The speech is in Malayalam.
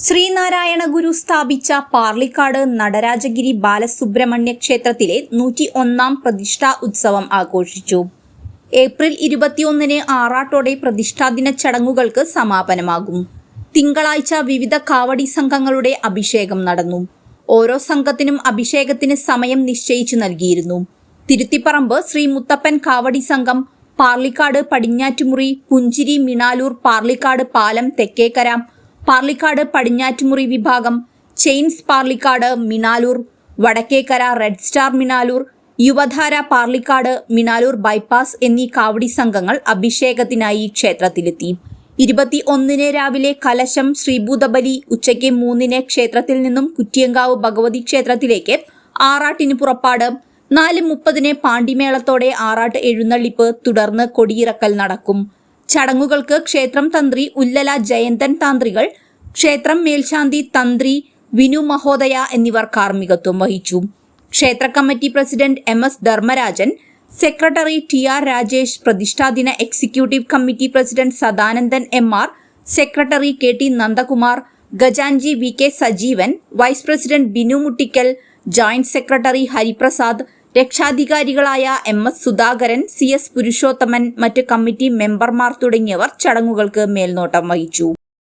ശ്രീനാരായണ ഗുരു സ്ഥാപിച്ച പാർലിക്കാട് നടരാജഗിരി ബാലസുബ്രഹ്മണ്യ ക്ഷേത്രത്തിലെ 101-ാം പ്രതിഷ്ഠാ ഉത്സവം ആഘോഷിച്ചു. ഏപ്രിൽ 21-ന് ആറാട്ടോടെ പ്രതിഷ്ഠാദിന ചടങ്ങുകൾക്ക് സമാപനമാകും. തിങ്കളാഴ്ച വിവിധ കാവടി സംഘങ്ങളുടെ അഭിഷേകം നടന്നു. ഓരോ സംഘത്തിനും അഭിഷേകത്തിന് സമയം നിശ്ചയിച്ചു നൽകിയിരുന്നു. തിരുത്തിപ്പറമ്പ് ശ്രീ മുത്തപ്പൻ കാവടി സംഘം, പാർലിക്കാട് പടിഞ്ഞാറ്റുമുറി, പുഞ്ചിരി മിണാലൂർ, പാർലിക്കാട് പാലം തെക്കേക്കര, പാർലിക്കാട് പടിഞ്ഞാറ്റുമുറി വിഭാഗം, chains Parlikkad, Minaloor Vadakkekkara, red star Minaloor, Yuvadhara Parlikkad, Minaloor bypass എന്നീ കാവടി സംഘങ്ങൾ അഭിഷേകത്തിനായി ക്ഷേത്രത്തിലെത്തി. 21-ന് രാവിലെ കലശം, ശ്രീഭൂതബലി, ഉച്ചയ്ക്ക് 3-ന് ക്ഷേത്രത്തിൽ നിന്നും കുറ്റിയങ്കാവ് ഭഗവതി ക്ഷേത്രത്തിലേക്ക് ആറാട്ടിന് പുറപ്പാട്, 4:30-ന് പാണ്ടിമേളത്തോടെ ആറാട്ട് എഴുന്നള്ളിപ്പ്, തുടർന്ന് കൊടിയിറക്കൽ നടക്കും. ചടങ്ങുകൾക്ക് ക്ഷേത്രം തന്ത്രി ഉല്ലല ജയന്തൻ താന്ത്രികൾ, ക്ഷേത്രം മേൽശാന്തി തന്ത്രി വിനു മഹോദയ എന്നിവർ കാർമ്മികത്വം വഹിച്ചു. ക്ഷേത്ര committee president MS Dharmarajan, secretary TR Rajesh, പ്രതിഷ്ഠാദിന executive committee president Sadanandan MR, secretary KT Nandakumar, ഖജാൻജി VK Sajeevan, vice president Binu Muttikkal, joint secretary Hariprasad, രക്ഷാധികാരികളായ MS സുധാകരൻ, CS പുരുഷോത്തമൻ, മറ്റ് കമ്മിറ്റി മെമ്പർമാർ തുടങ്ങിയവർ ചടങ്ങുകൾക്ക് മേൽനോട്ടം വഹിച്ചു.